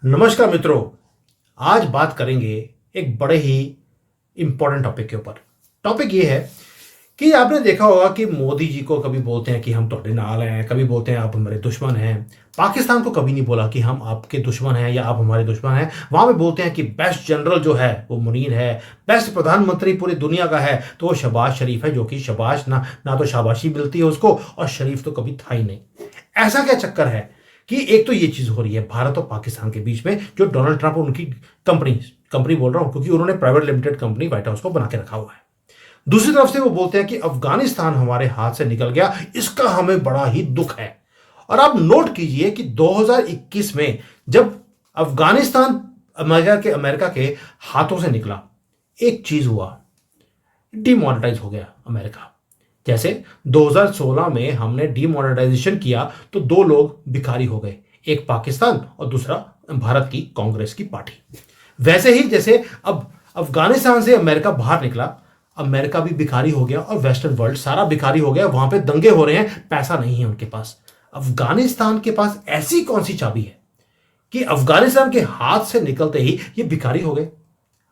नमस्कार मित्रों। आज बात करेंगे एक बड़े ही इंपॉर्टेंट टॉपिक के ऊपर। टॉपिक ये है कि आपने देखा होगा कि मोदी जी को कभी बोलते हैं कि हम ਤੁਹਾਡੇ नाल हैं, कभी बोलते हैं आप हमारे दुश्मन हैं। पाकिस्तान को कभी नहीं बोला कि हम आपके दुश्मन हैं या आप हमारे दुश्मन हैं। वहां पे बोलते हैं कि बेस्ट जनरल जो है वो मुनीर है, बेस्ट प्रधानमंत्री पूरी दुनिया का है तो वो शहबाज शरीफ है, जो कि शहबाज ना तो शाबाशी मिलती है उसको, और शरीफ तो कभी था ही नहीं। ऐसा क्या चक्कर है कि एक तो ये चीज हो रही है भारत और पाकिस्तान के बीच में, जो डोनाल्ड ट्रंप और उनकी कंपनी कंपनी बोल रहा हूं क्योंकि उन्होंने private limited company white house को बना के रखा हुआ है। दूसरी तरफ से वो बोलते हैं कि अफगानिस्तान हमारे हाथ से निकल गया, इसका हमें बड़ा ही दुख है। और आप नोट कीजिए कि 2021 में जब अफगानिस्तान अमेरिका के हाथों से निकला, एक चीज हुआ, डिमोनेटाइज हो गया अमेरिका। जैसे 2016 में हमने डिमोनेटाइजेशन किया तो दो लोग भिखारी हो गए, एक पाकिस्तान और दूसरा भारत की कांग्रेस की पार्टी। वैसे ही जैसे अब अफगानिस्तान से अमेरिका बाहर निकला, अमेरिका भी भिखारी हो गया और वेस्टर्न वर्ल्ड सारा भिखारी हो गया। वहां पे दंगे हो रहे हैं, पैसा नहीं है उनके पास। अफगानिस्तान के पास ऐसी कौन सी चाबी है कि अफगानिस्तान के हाथ से निकलते ही ये भिखारी हो गए।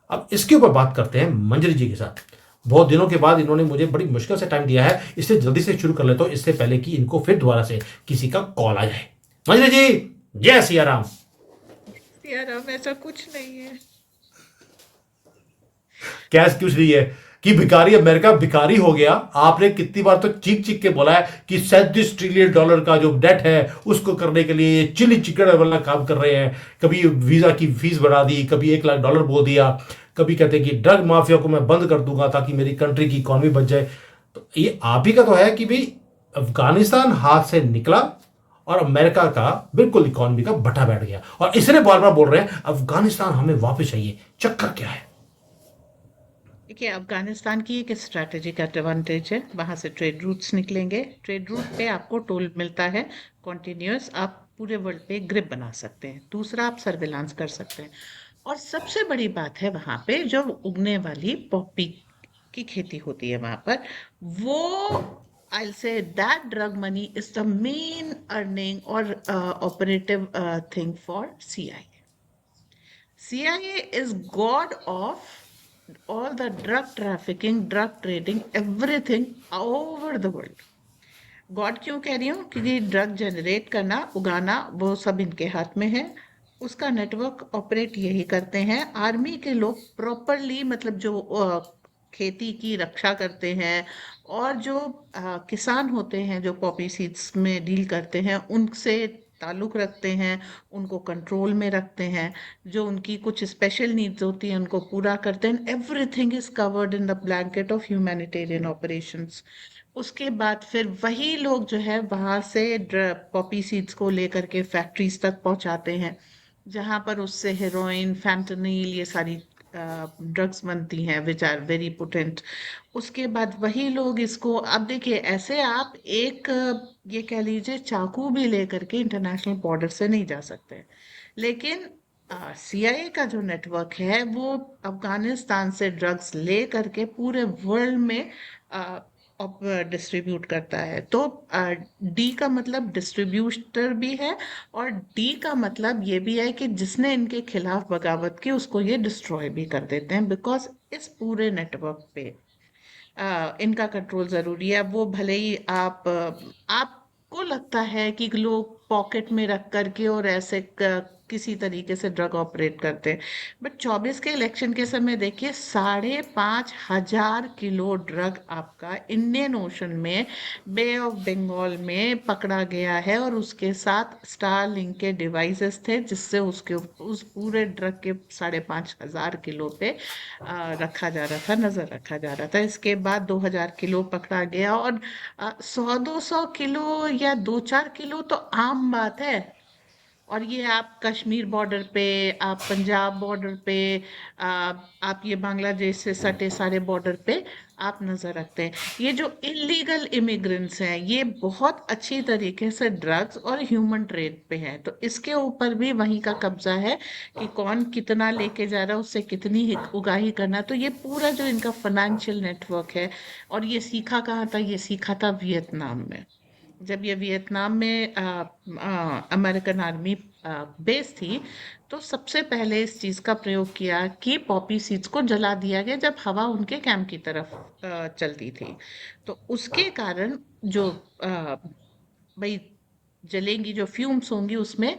अब इसके ऊपर बात करते हैं मंजरी जी के साथ। बहुत दिनों के बाद इन्होंने मुझे बड़ी मुश्किल से टाइम दिया है, इसलिए जल्दी से शुरू कर लेता हूं, इससे पहले कि इनको फिर दोबारा से किसी का कॉल आ जाए। मंजरी जी, जय सिया राम। यार अब ऐसा कुछ नहीं है। क्या क्यों रही है कि भिखारी अमेरिका भिखारी हो गया? आपने कितनी बार तो चीख चीख के बोला है कि $37 ट्रिलियन का जो डेट है उसको करने के लिए चिली चिकन वाला काम कर रहे हैं। कभी वीजा की फीस बढ़ा दी, कभी $1 लाख बोल दिया, कभी कहते हैं कि ड्रग माफिया को मैं बंद कर दूंगा ताकि मेरी कंट्री की इकोनॉमी बच जाए। तो ये आप ही का तो है कि भाई अफगानिस्तान हाथ से निकला और अमेरिका का बिल्कुल इकोनॉमी का भट्टा बैठ गया, और इसलिए बार बार बोल रहे हैं अफगानिस्तान हमें वापस चाहिए। चक्कर क्या है? देखिए, अफगानिस्तान की एक स्ट्रैटेजिक एडवांटेज है, वहां से ट्रेड रूट्स निकलेंगे। ट्रेड रूट पे आपको टोल मिलता है कॉन्टिन्यूस, आप पूरे वर्ल्ड पे ग्रिप बना सकते हैं। दूसरा, आप सर्विलांस कर सकते हैं। और सबसे बड़ी बात है, वहां पे जो उगने वाली पॉपी की खेती होती है वहां पर, वो I'll say that drug money is the main earning or operative thing for CIA. CIA is god of all the drug trafficking, drug trading, everything over the world. God क्यों कह रही हूँ? क्योंकि ड्रग जनरेट करना, उगाना, वो सब इनके हाथ में है। उसका नेटवर्क ऑपरेट यही करते हैं। आर्मी के लोग प्रॉपरली, मतलब जो खेती की रक्षा करते हैं, और जो किसान होते हैं जो पॉपी सीड्स में डील करते हैं, उनसे ताल्लुक रखते हैं, उनको कंट्रोल में रखते हैं। जो उनकी कुछ स्पेशल नीड्स होती हैं उनको पूरा करते हैं। Everything is covered in the blanket of humanitarian operations. उसके बाद फिर वही लोग जो है वहां से पॉपी सीड्स को लेकर के फैक्ट्रीज तक पहुंचाते हैं, जहां पर उससे हेरोइन, फैंटनिल, ये सारी ड्रग्स बनती हैं विच आर वेरी पोटेंट। उसके बाद वही लोग इसको, अब देखिए, ऐसे आप एक ये कह लीजिए चाकू भी लेकर के इंटरनेशनल बॉर्डर से नहीं जा सकते। लेकिन सीआईए का जो नेटवर्क है वो अफगानिस्तान से ड्रग्स ले करके पूरे वर्ल्ड में डिस्ट्रीब्यूट करता है। तो डी का मतलब डिस्ट्रीब्यूटर भी है, और डी का मतलब ये भी है कि जिसने इनके खिलाफ बगावत की उसको ये डिस्ट्रॉय भी कर देते हैं, बिकॉज इस पूरे नेटवर्क पे इनका कंट्रोल जरूरी है। वो भले ही आपको लगता है कि लोग पॉकेट में रख करके और ऐसे किसी तरीके से ड्रग ऑपरेट करते हैं, बट 24 के इलेक्शन के समय देखिए 5,500 किलो ड्रग आपका इंडियन ओशन में, बे ऑफ बंगाल में पकड़ा गया है। और उसके साथ स्टार लिंक के डिवाइसेस थे जिससे उसके उस पूरे ड्रग के 5,500 किलो पे रखा जा रहा था, नजर रखा जा रहा था। इसके बाद 2,000 किलो पकड़ा गया, और 100-200 किलो या 2-4 किलो तो आम बात है। और ये आप कश्मीर बॉर्डर पे, आप पंजाब बॉर्डर पे, आप ये बांग्लादेश से सटे सारे बॉर्डर पे आप नजर रखते हैं। ये जो इलीगल इमिग्रेंट्स हैं ये बहुत अच्छी तरीके से ड्रग्स और ह्यूमन ट्रेड पे है, तो इसके ऊपर भी वहीं का कब्जा है कि कौन कितना लेके जा रहा है, उससे कितनी उगाही करना। तो ये पूरा जो इनका फाइनेंशियल नेटवर्क है, और ये सीखा कहाँ था? ये सीखा था वियतनाम में। जब ये वियतनाम में अमेरिकन आर्मी बेस थी, तो सबसे पहले इस चीज का प्रयोग किया कि पॉपी सीड्स को जला दिया गया जब हवा उनके कैंप की तरफ चलती थी। तो उसके कारण जो भाई जलेंगी, जो फ्यूम्स होंगी उसमें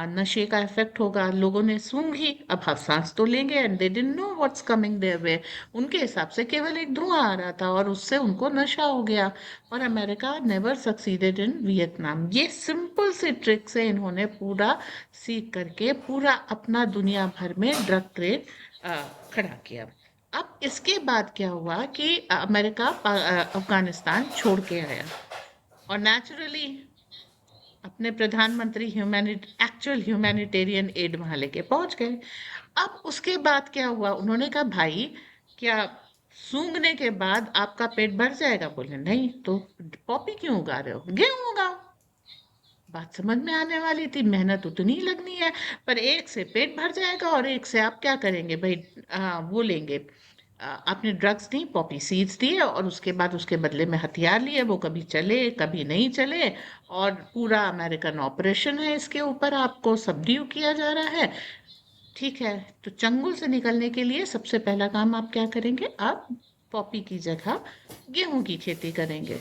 नशे का इफेक्ट होगा, लोगों ने सूंघी, अब हम सांस तो लेंगे, and they didn't know what's coming their way. उनके हिसाब से केवल एक धुआं आ रहा था और उससे उनको नशा हो गया। और America never succeeded in Vietnam. ये सिंपल सी ट्रिक से इन्होंने पूरा सीख करके पूरा अपना दुनिया भर में ड्रग ट्रेड खड़ा किया। अब इसके बाद क्या हुआ कि अमेरिका अफगानिस्तान छोड़ के आया, और नेचुरली अपने प्रधानमंत्री एक्चुअल ह्यूमैनिटेरियन एड वहां लेके पहुंच गए। अब उसके बाद क्या हुआ, उन्होंने कहा भाई, क्या सूंघने के बाद आपका पेट भर जाएगा? बोले नहीं। तो पॉपी क्यों उगा रहे हो? गेहूं उगाओ। बात समझ में आने वाली थी, मेहनत उतनी ही लगनी है, पर एक से पेट भर जाएगा और एक से आप क्या करेंगे भाई? वो लेंगे, आपने ड्रग्स दी, पॉपी सीड्स दिए, और उसके बाद उसके बदले में हथियार लिए, वो कभी चले कभी नहीं चले, और पूरा अमेरिकन ऑपरेशन है इसके ऊपर, आपको सबड्यू किया जा रहा है। ठीक है, तो चंगुल से निकलने के लिए सबसे पहला काम आप क्या करेंगे? आप पॉपी की जगह गेहूं की खेती करेंगे।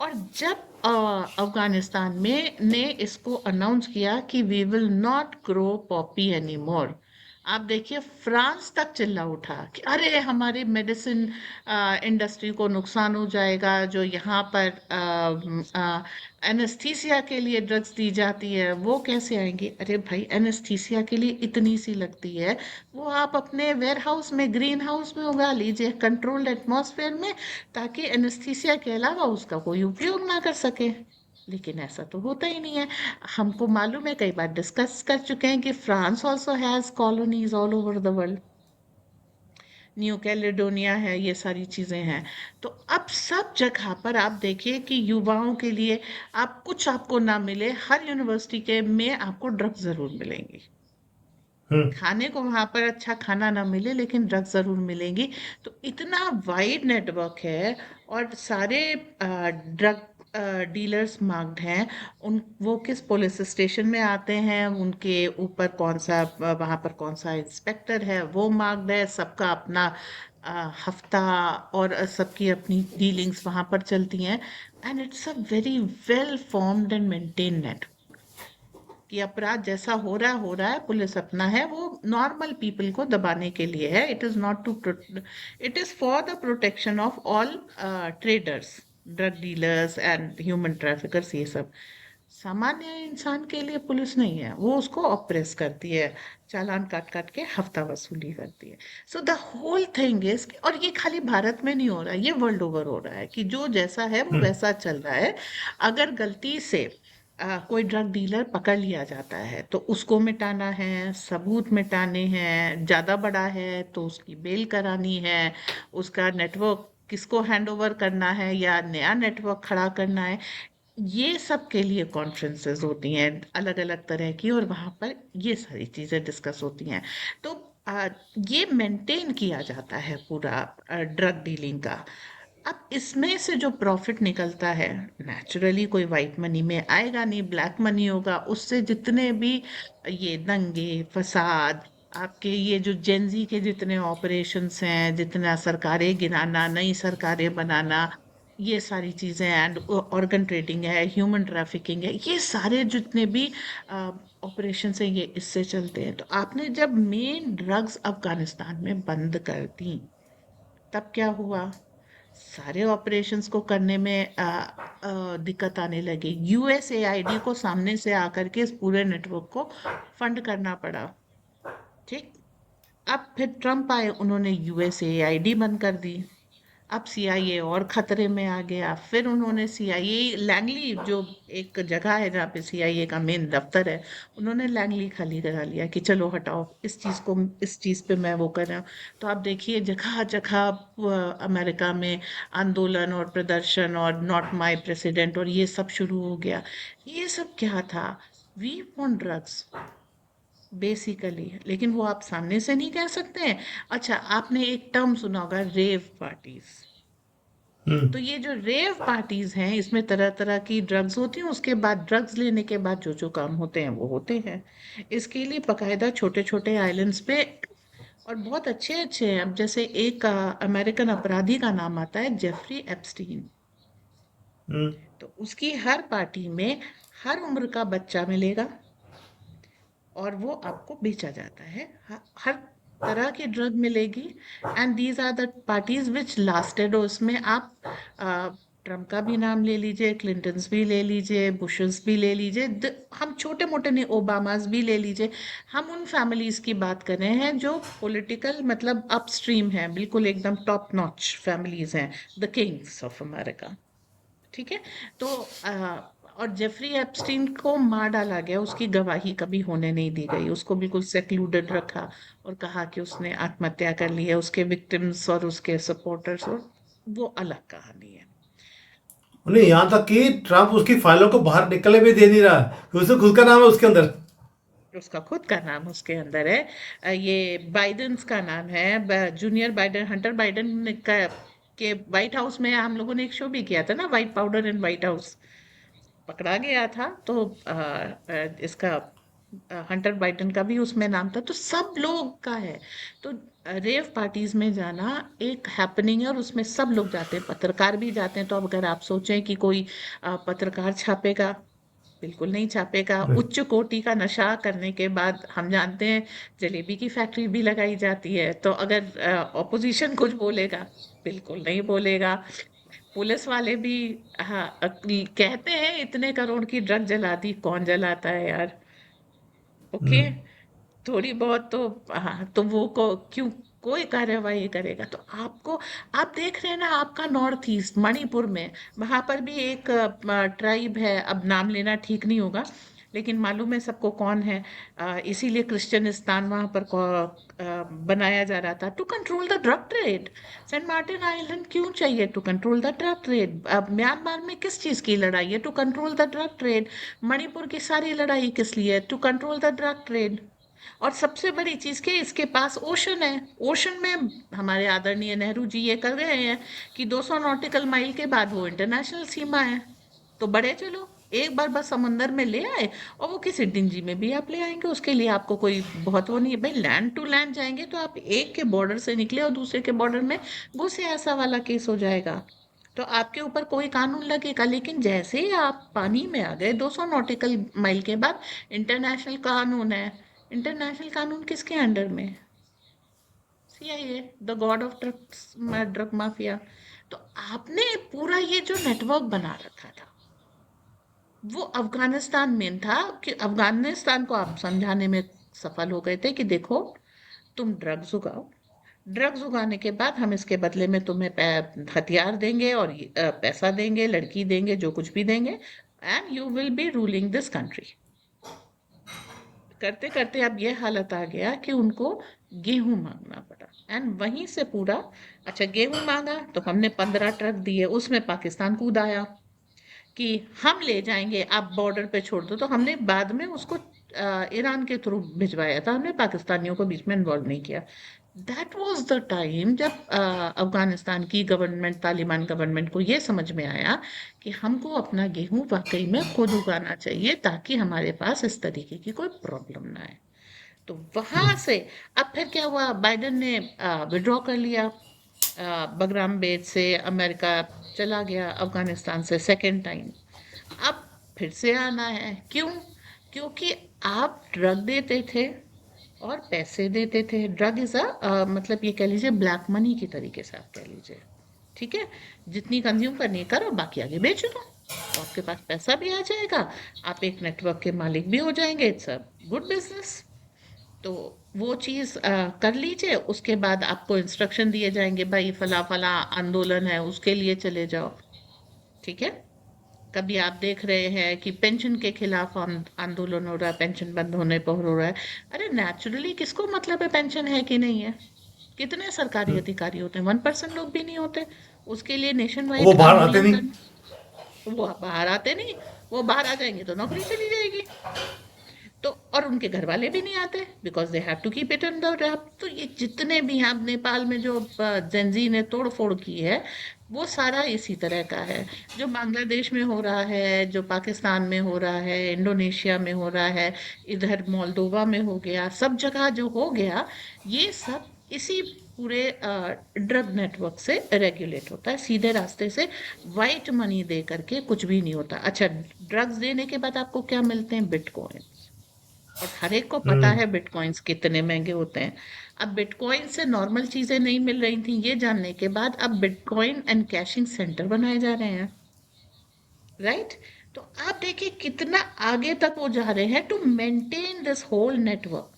और जब अफगानिस्तान में ने इसको अनाउंस किया कि we will not grow poppy any more, आप देखिए फ्रांस तक चिल्ला उठा कि अरे हमारी मेडिसिन इंडस्ट्री को नुकसान हो जाएगा, जो यहाँ पर एनेस्थीसिया के लिए ड्रग्स दी जाती है वो कैसे आएंगी? अरे भाई, एनेस्थीसिया के लिए इतनी सी लगती है, वो आप अपने वेयर हाउस में, ग्रीन हाउस में उगा लीजिए, कंट्रोल्ड एटमॉस्फेयर में, ताकि एनेस्थीसिया के अलावा उसका कोई उपयोग ना कर सके। लेकिन ऐसा तो होता ही नहीं है। हमको मालूम है, कई बार डिस्कस कर चुके हैं कि France also has colonies all over the world, new Caledonia है, ये सारी चीजें हैं। तो अब सब जगह पर आप देखिए कि युवाओं के लिए, आप कुछ आपको ना मिले, हर यूनिवर्सिटी के में आपको ड्रग्स जरूर मिलेंगी। हम्म। खाने को वहां पर अच्छा खाना ना मिले, लेकिन ड्रग्स जरूर मिलेंगी। तो इतना वाइड नेटवर्क है, और सारे ड्रग डीलर्स मार्क्ड हैं। उन वो किस पुलिस स्टेशन में आते हैं, उनके ऊपर कौन सा वहां पर कौन सा इंस्पेक्टर है वो मार्क्ड है, सबका अपना हफ्ता, और सबकी अपनी डीलिंग्स वहां पर चलती हैं। And it's a very well formed and maintain network, कि अपराध जैसा हो रहा है, पुलिस अपना है, वो नॉर्मल पीपल को दबाने के लिए है। It is not to, it is for the protection of all traders, drug dealers and human traffickers, ये सब। सामान्य इंसान के लिए पुलिस नहीं है, वो उसको ऑप्रेस करती है, चालान काट काट के हफ्ता वसूली करती है। So the whole thing is, और ये खाली भारत में नहीं हो रहा है, ये वर्ल्ड ओवर हो रहा है, कि जो जैसा है वो हम्म। वैसा चल रहा है। अगर गलती से कोई ड्रग डीलर पकड़ लिया जाता है तो उसको मिटाना है, सबूत मिटाने हैं, ज्यादा बड़ा है तो उसकी बेल करानी है, उसका नेटवर्क किसको हैंड ओवर करना है या नया नेटवर्क खड़ा करना है। ये सब के लिए कॉन्फ्रेंसेस होती हैं अलग अलग तरह की, और वहां पर ये सारी चीजें डिस्कस होती हैं। तो आ, ये मेंटेन किया जाता है पूरा ड्रग डीलिंग का। अब इसमें से जो प्रॉफिट निकलता है, नेचुरली कोई वाइट मनी में आएगा नहीं, ब्लैक मनी होगा। उससे जितने भी ये दंगे फसाद, आपके ये जो जेंजी के जितने ऑपरेशंस हैं, जितना सरकारें गिराना, नई सरकारें बनाना, ये सारी चीजें, एंड ऑर्गन ट्रेडिंग है, ह्यूमन ट्रैफिकिंग है, ये सारे जितने भी ऑपरेशन हैं, ये इससे चलते हैं। तो आपने जब मेन ड्रग्स अफगानिस्तान में बंद कर दी, तब क्या हुआ? सारे ऑपरेशंस को करने में दिक्कत आने लगी। यूएसएआईडी को सामने से आकर के इस पूरे नेटवर्क को फंड करना पड़ा। ठीक। अब फिर ट्रम्प आए, उन्होंने यूएसएआईडी बंद कर दी। अब सीआईए और खतरे में आ गया, फिर उन्होंने सीआईए लैंगली, जो एक जगह है जहाँ पे सीआईए का मेन दफ्तर है, उन्होंने लैंगली खाली करा लिया कि चलो हटाओ इस चीज को, इस चीज पे मैं वो कर रहा हूँ। तो आप देखिए जगह जगह अमेरिका में आंदोलन और प्रदर्शन और नॉट माय प्रेसिडेंट और ये सब शुरू हो गया। ये सब क्या था? वी वांट ड्रग्स बेसिकली, लेकिन वो आप सामने से नहीं कह सकते हैं। अच्छा, आपने एक टर्म सुना होगा, रेव पार्टीज। तो ये जो रेव पार्टीज हैं इसमें तरह तरह की ड्रग्स होती हैं, उसके बाद ड्रग्स लेने के बाद जो जो काम होते हैं वो होते हैं। इसके लिए बकायदा छोटे छोटे आइलैंड्स पे, और बहुत अच्छे अच्छे हैं। अब जैसे एक अमेरिकन अपराधी का नाम आता है जेफरी एप्स्टीन। हम्म। तो उसकी हर पार्टी में हर उम्र का बच्चा मिलेगा और वो आपको बेचा जाता है। हर तरह की ड्रग मिलेगी। And these are the parties which lasted. उसमें आप ट्रम्प का भी नाम ले लीजिए, क्लिंटन्स भी ले लीजिए, बुशेस भी ले लीजिए, हम छोटे मोटे नहीं, ओबामास भी ले लीजिए। हम उन फैमिलीज की बात कर रहे हैं जो पॉलिटिकल मतलब अपस्ट्रीम है, बिल्कुल एकदम टॉप नॉच फैमिलीज हैं, द किंग्स ऑफ अमेरिका। ठीक है। तो और जेफरी एप्स्टीन को मार डाला गया, उसकी गवाही कभी होने नहीं दी गई, उसको बिल्कुल सेक्लूडेड रखा और कहा कि उसने आत्महत्या कर ली है। उसके विक्टिम्स और उसके सपोर्टर्स, और वो अलग कहानी है। नहीं, तो यहाँ तक कि ट्रम्प उसकी फाइलों को बाहर निकलने भी दे नहीं रहा, कि उसे खुद का नाम है उसके अंदर। उसका खुद का नाम उसके अंदर है। ये बाइडेंस का नाम है, जूनियर बाइडेन, हंटर बाइडेन का के व्हाइट हाउस में हम लोगों ने एक शो भी किया था ना, व्हाइट पाउडर इन व्हाइट हाउस। पकड़ा गया था तो इसका हंटर बाइडन का भी उसमें नाम था, तो सब लोग का है। तो रेव पार्टीज में जाना एक हैपनिंग है और उसमें सब लोग जाते हैं, पत्रकार भी जाते हैं। तो अब अगर आप सोचें कि कोई पत्रकार छापेगा, बिल्कुल नहीं छापेगा। उच्च कोटि का नशा करने के बाद हम जानते हैं जलेबी की फैक्ट्री भी लगाई जाती है, तो अगर ऑपोजिशन कुछ बोलेगा, बिल्कुल नहीं बोलेगा। पुलिस वाले भी, हाँ, कहते हैं इतने करोड़ की ड्रग जला दी, कौन जलाता है यार। ओके। थोड़ी बहुत तो, हाँ, तो वो को क्यों कोई कार्यवाही करेगा। तो आपको, आप देख रहे हैं ना, आपका नॉर्थ ईस्ट मणिपुर में, वहां पर भी एक ट्राइब है, अब नाम लेना ठीक नहीं होगा, लेकिन मालूम है सबको कौन है। इसीलिए क्रिश्चियनिस्तान वहां पर बनाया जा रहा था, to control the drug trade. Saint Martin island क्यों चाहिए? To control the drug trade. अब म्यांमार में किस चीज की लड़ाई है? To control the drug trade. Manipur की सारी लड़ाई किस लिए? To control the drug trade. और सबसे बड़ी चीज क्या है, इसके पास ओशन है। ओशन में हमारे आदरणीय नेहरू जी ये कर रहे हैं कि 200 नॉटिकल माइल के बाद वो इंटरनेशनल सीमा है। तो बढ़े चलो, एक बार बस समुंदर में ले आए, और वो किसी डिंजी में भी आप ले आएंगे, उसके लिए आपको कोई बहुत वो नहीं है भाई। लैंड टू लैंड जाएंगे तो आप एक के बॉर्डर से निकले और दूसरे के बॉर्डर में घुसे, ऐसा वाला केस हो जाएगा। तो आपके ऊपर कोई कानून लगेगा। लेकिन जैसे ही आप पानी में आ गए 200 नॉटिकल माइल के बाद, इंटरनेशनल कानून है। इंटरनेशनल कानून किसके अंडर में? CIA, the God of drugs, drug mafia. तो आपने पूरा ये जो नेटवर्क बना रखा था, वो अफगानिस्तान में था, कि अफगानिस्तान को आप समझाने में सफल हो गए थे कि देखो, तुम ड्रग्स उगाओ, ड्रग्स उगाने के बाद हम इसके बदले में तुम्हें हथियार देंगे और पैसा देंगे, लड़की देंगे, जो कुछ भी देंगे, and you will be ruling this country. करते करते अब ये हालत आ गया कि उनको गेहूं मांगना पड़ा, एंड वहीं से पूरा। अच्छा, गेहूं मांगा तो हमने 15 ट्रक दिए, उसमें पाकिस्तान कूद आया कि हम ले जाएंगे, आप बॉर्डर पे छोड़ दो। तो हमने बाद में उसको ईरान के थ्रू भिजवाया था, हमने पाकिस्तानियों को बीच में इन्वॉल्व नहीं किया। दैट वाज द टाइम जब अफगानिस्तान की गवर्नमेंट, तालिबान गवर्नमेंट को ये समझ में आया कि हमको अपना गेहूं वाकई में खुद उगाना चाहिए, ताकि हमारे पास इस तरीके की कोई प्रॉब्लम ना आए। तो वहां से अब फिर क्या हुआ, बाइडेन ने विड्रॉ कर लिया बगराम बेट से, अमेरिका चला गया अफगानिस्तान से सेकेंड टाइम। अब फिर से आना है, क्यों? क्योंकि आप ड्रग देते थे और पैसे देते थे। ड्रग इज अ, मतलब ये कह लीजिए ब्लैक मनी की तरीके से आप कह लीजिए। ठीक है। जितनी कंज्यूम करनी करो, बाकी आगे बेच दो, तो आपके पास पैसा भी आ जाएगा, आप एक नेटवर्क के मालिक भी हो जाएंगे। It's a good business. तो वो चीज़ कर लीजिए। उसके बाद आपको इंस्ट्रक्शन दिए जाएंगे, भाई फला फला आंदोलन है, उसके लिए चले जाओ। ठीक है। कभी आप देख रहे हैं कि पेंशन के खिलाफ आंदोलन हो रहा है, पेंशन बंद होने पर हो रहा है। अरे नेचुरली किसको मतलब है पेंशन है कि नहीं है? कितने सरकारी अधिकारी होते हैं? 1% लोग भी नहीं होते। उसके लिए नेशन वो वाइड बाहर आते आंदोलन नहीं। करना। वो बाहर आते नहीं। वो बाहर आ जाएंगे तो नौकरी चली जाएगी। तो और उनके घर वाले भी नहीं आते, because they have to keep it in the wrap. तो ये जितने भी हैं, अब नेपाल में जो जेंजी ने तोड़ फोड़ की है, वो सारा इसी तरह का है। जो बांग्लादेश में हो रहा है, जो पाकिस्तान में हो रहा है, इंडोनेशिया में हो रहा है, इधर मोल्दोवा में हो गया, सब जगह जो हो गया, ये सब इसी पूरे ड्रग नेटवर्क से रेगुलेट होता है, सीधे रास्ते से। वाइट मनी दे करके कुछ भी नहीं होता। अच्छा, ड्रग्स देने के बाद आपको क्या मिलते हैं? बिटकॉइन। और हर एक को पता हम्म। है बिटकॉइंस कितने महंगे होते हैं। अब बिटकॉइन से नॉर्मल चीजें नहीं मिल रही थी, ये जानने के बाद अब बिटकॉइन एंड कैशिंग सेंटर बनाए जा रहे हैं। राइट? तो आप देखिए कितना आगे तक वो जा रहे हैं to maintain this whole network,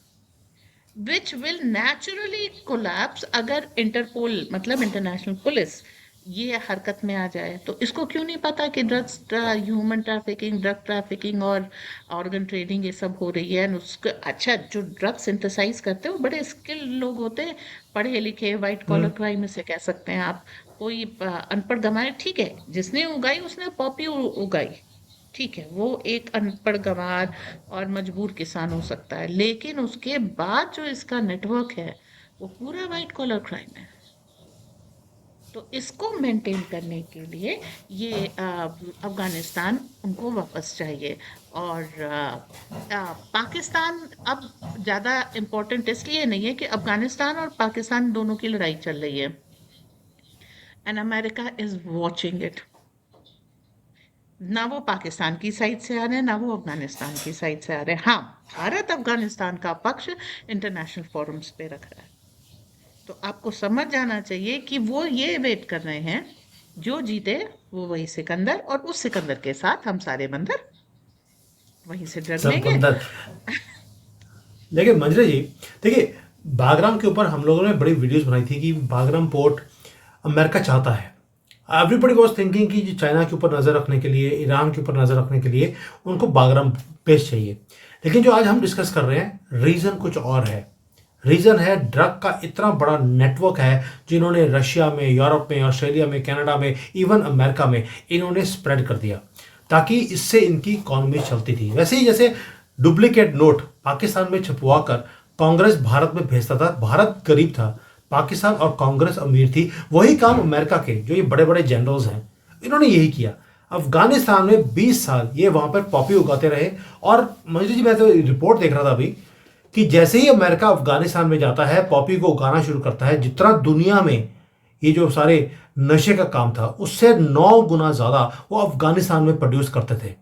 which will naturally collapse अगर इंटरपोल, मतलब इंटरनेशनल पुलिस, ये हरकत में आ जाए। तो इसको क्यों नहीं पता कि drugs, human trafficking, drug trafficking और ऑर्गन ट्रेडिंग ये सब हो रही है। and उसके अच्छा, जो ड्रग सिंथेसाइज करते हैं वो बड़े स्किल लोग होते हैं, पढ़े लिखे, वाइट कॉलर हम्म। क्राइम इसे कह सकते हैं आप। कोई अनपढ़ गंवार, ठीक है, जिसने उगाई उसने पॉपी उगाई, ठीक है, वो एक अनपढ़ गंवार और मजबूर किसान हो सकता है, लेकिन उसके बाद जो इसका नेटवर्क है वो पूरा वाइट कॉलर क्राइम है। तो इसको मेंटेन करने के लिए ये अफगानिस्तान उनको वापस चाहिए। और पाकिस्तान अब ज़्यादा इम्पोर्टेंट इसलिए नहीं है कि अफगानिस्तान और पाकिस्तान दोनों की लड़ाई चल रही है, and America is watching it. ना वो पाकिस्तान की साइड से आ रहे हैं, ना वो अफगानिस्तान की साइड से आ रहे हैं। हाँ, भारत अफगानिस्तान का पक्ष इंटरनेशनल फोरम्स पे रख रहा है। तो आपको समझ जाना चाहिए कि वो ये वेट कर रहे हैं, जो जीते वो वही सिकंदर, और उस सिकंदर के साथ हम सारे बंदर वहीं से ड्रग सब लेंगे। बंदर। लेकिन मंजरी जी, देखिए, बागराम के ऊपर हम लोगों ने बड़ी वीडियोस बनाई थी कि बागराम पोर्ट अमेरिका चाहता है। एवरीबडी वॉज थिंकिंग कि चाइना के ऊपर नज़र रखने के लिए, ईरान के ऊपर नज़र रखने के लिए उनको बागराम बेस चाहिए। लेकिन जो आज हम डिस्कस कर रहे हैं, रीज़न कुछ और है। रीज़न है ड्रग का इतना बड़ा नेटवर्क है जिन्होंने रशिया में, यूरोप में, ऑस्ट्रेलिया में, कनाडा में, इवन अमेरिका में इन्होंने स्प्रेड कर दिया, ताकि इससे इनकी इकॉनमी चलती थी। वैसे ही जैसे डुप्लीकेट नोट पाकिस्तान में छपवा कर कांग्रेस भारत में भेजता था, भारत गरीब था, पाकिस्तान और कांग्रेस अमीर थी। वही काम अमेरिका के जो ये बड़े बड़े जनरल्स हैं, इन्होंने यही किया। अफगानिस्तान में 20 साल ये वहां पर पॉपी उगाते रहे। और मंजू जी, मैं तो रिपोर्ट देख रहा था अभी कि जैसे ही अमेरिका अफगानिस्तान में जाता है, पॉपी को उगाना शुरू करता है, जितना दुनिया में ये जो सारे नशे का काम था उससे 9 गुना ज्यादा वो अफगानिस्तान में प्रोड्यूस करते थे।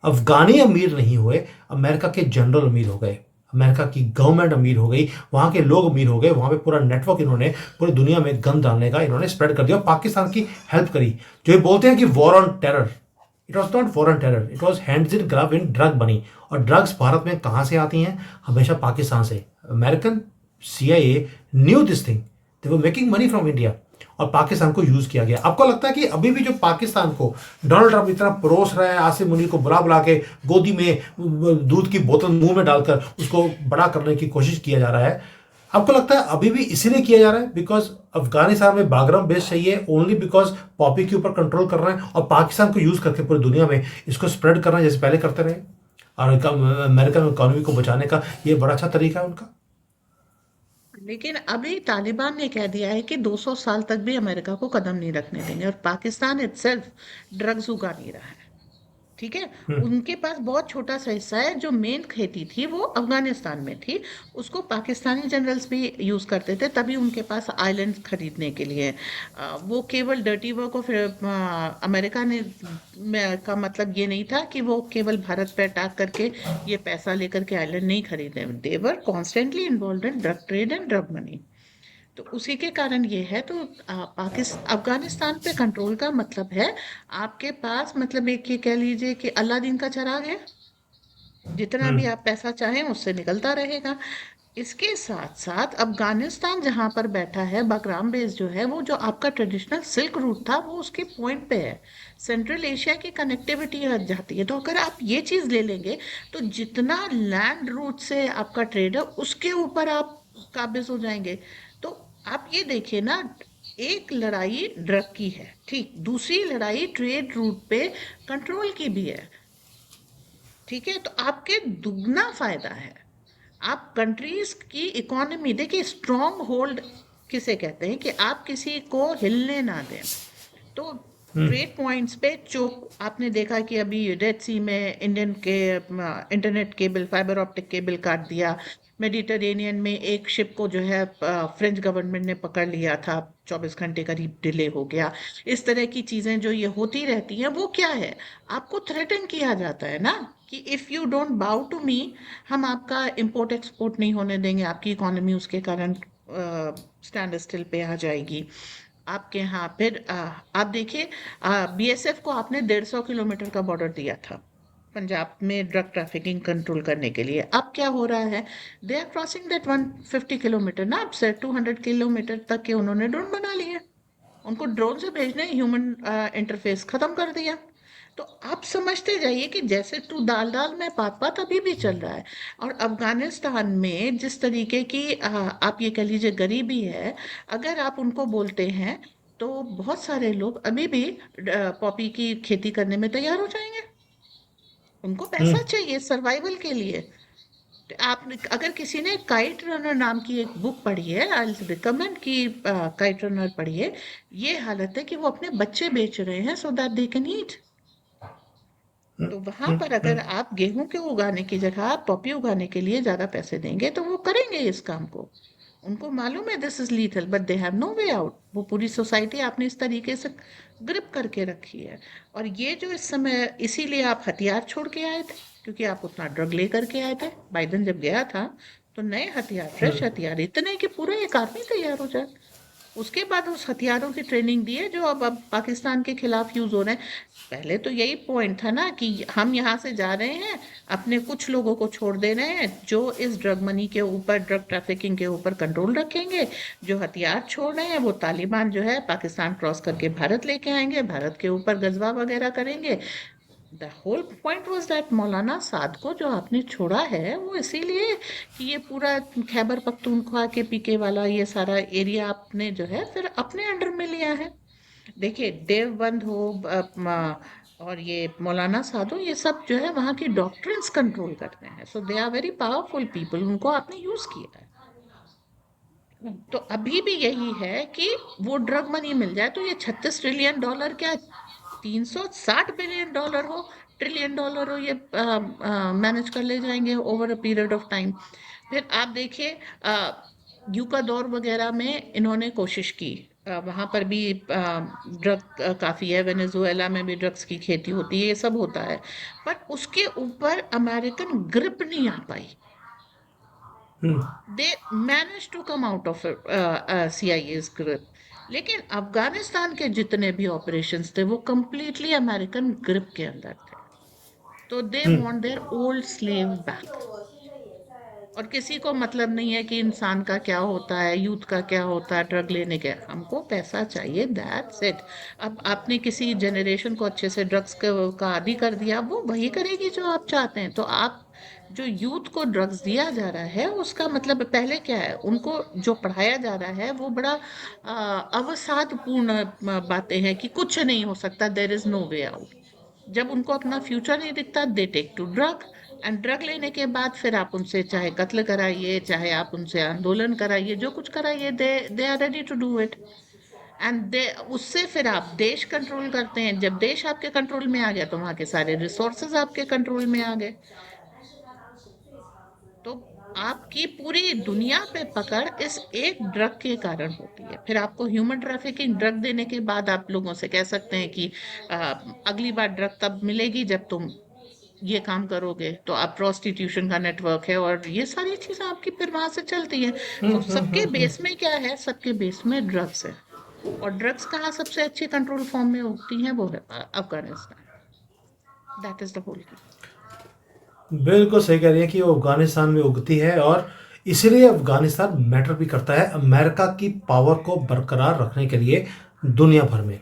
अफगानी अमीर नहीं हुए, अमेरिका के जनरल अमीर हो गए, अमेरिका की गवर्नमेंट अमीर हो गई, वहां के लोग अमीर हो गए, वहां पे पूरा नेटवर्क इन्होंने पूरी दुनिया में गन डालने का इन्होंने स्प्रेड कर दिया और पाकिस्तान की हेल्प करी। जो ये बोलते हैं कि war on terror, it was not war on terror, it was hands in glove in drug बनी। और ड्रग्स भारत में कहाँ से आती हैं? हमेशा पाकिस्तान से। American CIA new this thing, they were making money from India, और पाकिस्तान को यूज किया गया। आपको लगता है कि अभी भी जो पाकिस्तान को डोनाल्ड ट्रंप इतना परोस रहा है, आसिम मुनीर को बुला बुला के गोदी में दूध की बोतल मुंह में डालकर उसको बड़ा करने की कोशिश किया जा रहा है, आपको लगता है अभी भी इसीलिए किया जा रहा है बिकॉज अफगानिस्तान में बागराम बेस चाहिए, ओनली बिकॉज पॉपी के ऊपर कंट्रोल कर रहे हैं और पाकिस्तान को यूज करके पूरी दुनिया में इसको स्प्रेड करना जैसे पहले करते रहे, और अमेरिकन इकोनॉमी को बचाने का ये बड़ा अच्छा तरीका है उनका। लेकिन अभी तालिबान ने कह दिया है कि 200 साल तक भी अमेरिका को कदम नहीं रखने देंगे, और पाकिस्तान इटसेल्फ ड्रग्स उगा नहीं रहा है। ठीक है, उनके पास बहुत छोटा सा हिस्सा है। जो मेन खेती थी वो अफगानिस्तान में थी, उसको पाकिस्तानी जनरल्स भी यूज करते थे, तभी उनके पास आइलैंड खरीदने के लिए। वो केवल डर्टी वर्क ऑफ अमेरिका ने का मतलब ये नहीं था कि वो केवल भारत पे अटैक करके ये पैसा लेकर के आइलैंड नहीं खरीदे। They were constantly involved in drug trade and drug money. तो उसी के कारण ये है। तो पाकिस्तान, अफगानिस्तान पे कंट्रोल का मतलब है आपके पास, मतलब एक ये कह लीजिए कि अलादीन का चराग है, जितना भी आप पैसा चाहें उससे निकलता रहेगा। इसके साथ साथ अफगानिस्तान जहां पर बैठा है, बकराम बेस जो है, वो जो आपका ट्रेडिशनल सिल्क रूट था वो उसके पॉइंट पे है। सेंट्रल एशिया की कनेक्टिविटी हट जाती है। तो अगर आप ये चीज ले लेंगे तो जितना लैंड रूट से आपका ट्रेड है उसके ऊपर आप काबिज हो जाएंगे। तो आप ये देखिए ना, एक लड़ाई ड्रग की है, ठीक, दूसरी लड़ाई ट्रेड रूट पे कंट्रोल की भी है। ठीक है, तो आपके दुगना फायदा है। आप कंट्रीज की इकोनॉमी देखिए, स्ट्रॉन्ग होल्ड किसे कहते हैं कि आप किसी को हिलने ना दें। तो ट्रेड पॉइंट्स पे चोक आपने देखा कि अभी रेड सी में इंडियन के internet cable, fibre optic cable काट दिया। मेडिटरेनियन में एक शिप को जो है फ्रेंच गवर्नमेंट ने पकड़ लिया था, 24 घंटे करीब डिले हो गया। इस तरह की चीजें जो ये होती रहती हैं, वो क्या है, आपको थ्रेटन किया जाता है ना कि इफ यू डोंट बाउ टू मी, हम आपका इंपोर्ट एक्सपोर्ट नहीं होने देंगे, आपकी इकोनॉमी उसके कारण स्टैंड स्टिल पे आ जाएगी आपके यहाँ। फिर आप देखिए, बीएसएफ को आपने 150 किलोमीटर का बॉर्डर दिया था पंजाब में ड्रग ट्रैफिकिंग कंट्रोल करने के लिए। अब क्या हो रहा है, they are crossing that 150 kilometre ना, अब से 200 किलोमीटर तक के उन्होंने ड्रोन बना लिए। उनको ड्रोन से भेजने, ह्यूमन इंटरफेस खत्म कर दिया। तो आप समझते जाइए कि जैसे तू दाल दाल में पात पात अभी भी चल रहा है। और अफगानिस्तान में जिस तरीके की आप ये कह लीजिए गरीबी है, अगर आप उनको बोलते हैं तो बहुत सारे लोग अभी भी पॉपी की खेती करने में तैयार हो जाएंगे। उनको हम्म। पैसा चाहिए सर्वाइवल के लिए। तो आप अगर किसी ने काइट रनर नाम की एक बुक पढ़ी है, आई रिकमेंड कि काइट रनर पढ़िए। ये हालत है कि वो अपने बच्चे बेच रहे हैं so that they can eat. तो वहां पर अगर आप गेहूं के उगाने की जगह आप पॉपी उगाने के लिए ज्यादा पैसे देंगे तो वो करेंगे इस काम को। उनको मालूम है this is lethal but they have no way out. वो पूरी सोसाइटी आपने इस तरीके से ग्रिप करके रखी है। और ये जो इस समय, इसीलिए आप हथियार छोड़ के आए थे, क्योंकि आप उतना ड्रग लेकर के आए थे। बाइडन जब गया था तो नए हथियार, फ्रेश हथियार इतने कि पूरा एक आर्मी तैयार हो जाए। उसके बाद उस हथियारों की ट्रेनिंग दी है जो अब पाकिस्तान के खिलाफ यूज हो रहे हैं। पहले तो यही पॉइंट था ना कि हम यहाँ से जा रहे हैं, अपने कुछ लोगों को छोड़ दे रहे हैं जो इस ड्रग मनी के ऊपर, ड्रग ट्रैफिकिंग के ऊपर कंट्रोल रखेंगे। जो हथियार छोड़ रहे हैं वो तालिबान जो है पाकिस्तान क्रॉस करके भारत लेके आएंगे, भारत के ऊपर गजवा वगैरह करेंगे। The whole point was that Maulana Saad को जो आपने छोड़ा है वो इसीलिए कि ये पूरा खैबर पख्तूनख्वा के पीके वाला ये सारा एरिया आपने जो है फिर अपने अंडर में लिया है। देखिए देवबंद हो और ये मौलाना साधु, ये सब जो है वहाँ की डॉक्ट्रिन्स कंट्रोल करते हैं। So they are very powerful people, उनको आपने यूज किया है। तो अभी भी यही है कि वो ड्रग मनी मिल जाए तो ये $36 ट्रिलियन क्या, $360 बिलियन हो, $1 ट्रिलियन हो, ये मैनेज कर ले जाएंगे over a period of time. फिर आप देखिए यू का दौर वगैरह में इन्होंने कोशिश की, वहां पर भी ड्रग काफी है, वेनेजुएला में भी ड्रग्स की खेती होती है, ये सब होता है। पर उसके ऊपर अमेरिकन ग्रिप नहीं आ पाई। Hmm. They manage to come out of CIA's grip. लेकिन अफगानिस्तान के जितने भी ऑपरेशंस थे वो कंप्लीटली अमेरिकन ग्रिप के अंदर थे। तो they want their old slave back. और किसी को मतलब नहीं है कि इंसान का क्या होता है, यूथ का क्या होता है, ड्रग लेने के, हमको पैसा चाहिए, दैट्स इट। अब आपने किसी जनरेशन को अच्छे से ड्रग्स का आदी कर दिया, वो वही करेगी जो आप चाहते हैं। तो आप जो यूथ को ड्रग्स दिया जा रहा है उसका मतलब पहले क्या है, उनको जो पढ़ाया जा रहा है वो बड़ा अवसादपूर्ण बातें हैं कि कुछ नहीं हो सकता, there is no way out. जब उनको अपना फ्यूचर नहीं दिखता they take to drug. And drug लेने के बाद फिर आप उनसे चाहे कत्ल कराइए, चाहे आप उनसे आंदोलन कराइए, जो कुछ कराइए, they they are ready to do it. And they उससे फिर आप देश कंट्रोल करते हैं। जब देश आपके कंट्रोल में आ गया तो वहां के सारे रिसोर्सेज आपके कंट्रोल में आ गए। तो आपकी पूरी दुनिया पे पकड़ इस एक ड्रग के कारण होती है। फिर आपको ह्यूमन ट्रैफिकिंग, ड्रग देने के बाद आप लोगों से कह सकते हैं कि आ, अगली बार ड्रग तब मिलेगी जब तुम ये काम करोगे। तो आप प्रोस्टिट्यूशन का नेटवर्क है और ये सारी चीजें आपकी फिर वहां से चलती हैं। तो सबके बेस में क्या है, सबके बेस में ड्रग्स है। और ड्रग्स कहाँ सबसे अच्छी कंट्रोल फॉर्म में उगती हैं, वो है Afghanistan. That is the whole. बिल्कुल सही कह रही है कि वो अफगानिस्तान में उगती है और इसलिए अफगानिस्तान मैटर भी करता है अमेरिका की पावर को बरकरार रखने के लिए दुनिया भर में।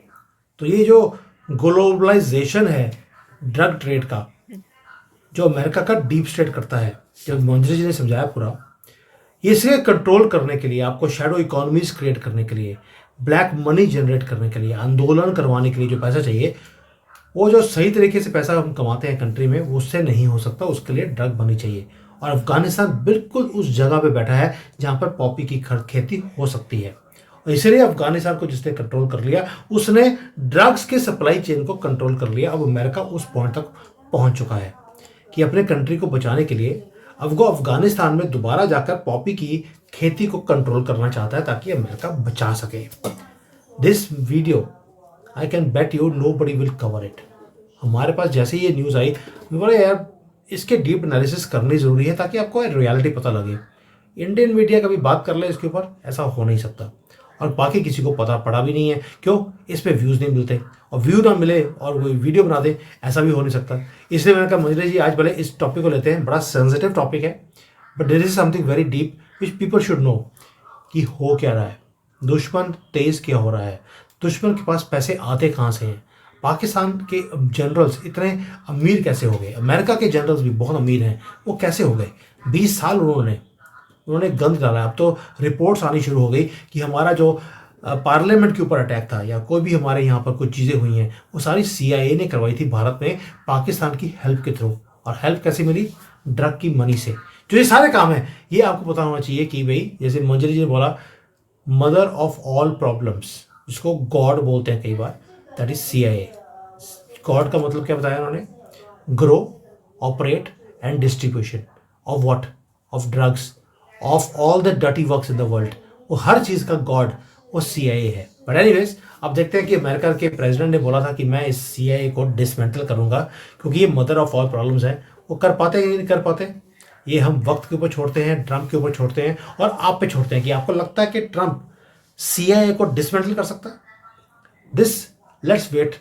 तो ये जो ग्लोबलाइजेशन है ड्रग ट्रेड का, जो अमेरिका का डीप स्टेट करता है, जब मंजरी जी ने समझाया पूरा, ये इसे कंट्रोल करने के लिए, आपको शैडो इकोनॉमीज क्रिएट करने के लिए, ब्लैक मनी जनरेट करने के लिए, आंदोलन करवाने के लिए जो पैसा चाहिए, वो जो सही तरीके से पैसा हम कमाते हैं कंट्री में, वो उससे नहीं हो सकता। उसके लिए ड्रग बनी चाहिए। और अफगानिस्तान बिल्कुल उस जगह पे बैठा है जहाँ पर पॉपी की खेती हो सकती है। और इसलिए अफगानिस्तान को जिसने कंट्रोल कर लिया उसने ड्रग्स के सप्लाई चेन को कंट्रोल कर लिया। अब अमेरिका उस पॉइंट तक पहुंच चुका है कि अपने कंट्री को बचाने के लिए अब वो अफगानिस्तान में दोबारा जाकर पॉपी की खेती को कंट्रोल करना चाहता है ताकि अमेरिका बचा सके। This video I can bet you nobody will cover it. हमारे पास जैसे ही ये न्यूज़ आई मैं बोला यार इसके डीप एनालिसिस करनी ज़रूरी है ताकि आपको रियलिटी पता लगे। इंडियन मीडिया कभी बात कर ले इसके ऊपर, ऐसा हो नहीं सकता। और बाकी किसी को पता पड़ा भी नहीं है, क्यों? इस पे व्यूज़ नहीं मिलते, और व्यू ना मिले और वो वीडियो बना दे, ऐसा भी हो नहीं सकता। इसलिए मैंने कहा मंजरी जी आज पहले इस टॉपिक को लेते हैं। बड़ा सेंसिटिव टॉपिक है but there is something very deep which people should know कि हो क्या रहा है, दुश्मन तेज क्या हो रहा है, दुश्मन के पास पैसे आते कहाँ से हैं, पाकिस्तान के जनरल्स इतने अमीर कैसे हो गए, अमेरिका के जनरल्स भी बहुत अमीर हैं, वो कैसे हो गए? 20 साल उन्होंने गंद डाला। अब तो रिपोर्ट्स आनी शुरू हो गई कि हमारा जो पार्लियामेंट के ऊपर अटैक था या कोई भी हमारे यहाँ पर कुछ चीज़ें हुई हैं वो सारी CIA ने करवाई थी भारत में पाकिस्तान की हेल्प के थ्रू। और हेल्प कैसे मिली? ड्रग की मनी से। जो ये सारे काम है ये आपको पता होना चाहिए कि भाई जैसे मंजरी जी ने बोला मदर ऑफ ऑल प्रॉब्लम्स, जिसको गॉड बोलते हैं कई बार, दैट इज CIA। गॉड का मतलब क्या बताया उन्होंने? Grow, operate and distribution of what? Of drugs, of all the dirty works in the world. वो हर चीज़ का गॉड वो CIA है। बट एनीवेज अब देखते हैं कि अमेरिका के प्रेसिडेंट ने बोला था कि मैं इस CIA को डिसमेंटल करूंगा क्योंकि ये मदर ऑफ ऑल प्रॉब्लम्स है। वो कर पाते हैं या नहीं कर पाते, ये हम वक्त के ऊपर छोड़ते हैं, ट्रंप के ऊपर छोड़ते हैं और आप पे छोड़ते हैं कि आपको लगता है कि ट्रंप CIA को डिसमेंटल कर सकता है? This let's wait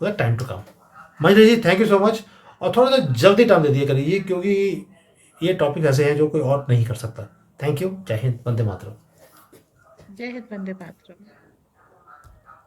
for the time to come. Manjari ji thank you so much, और थोड़ा सा जल्दी टाइम दे दिया करिए क्योंकि ये टॉपिक ऐसे हैं जो कोई और नहीं कर सकता। Thank you. जय हिंद, वंदे मातरम। जय हिंद, वंदे मातरम।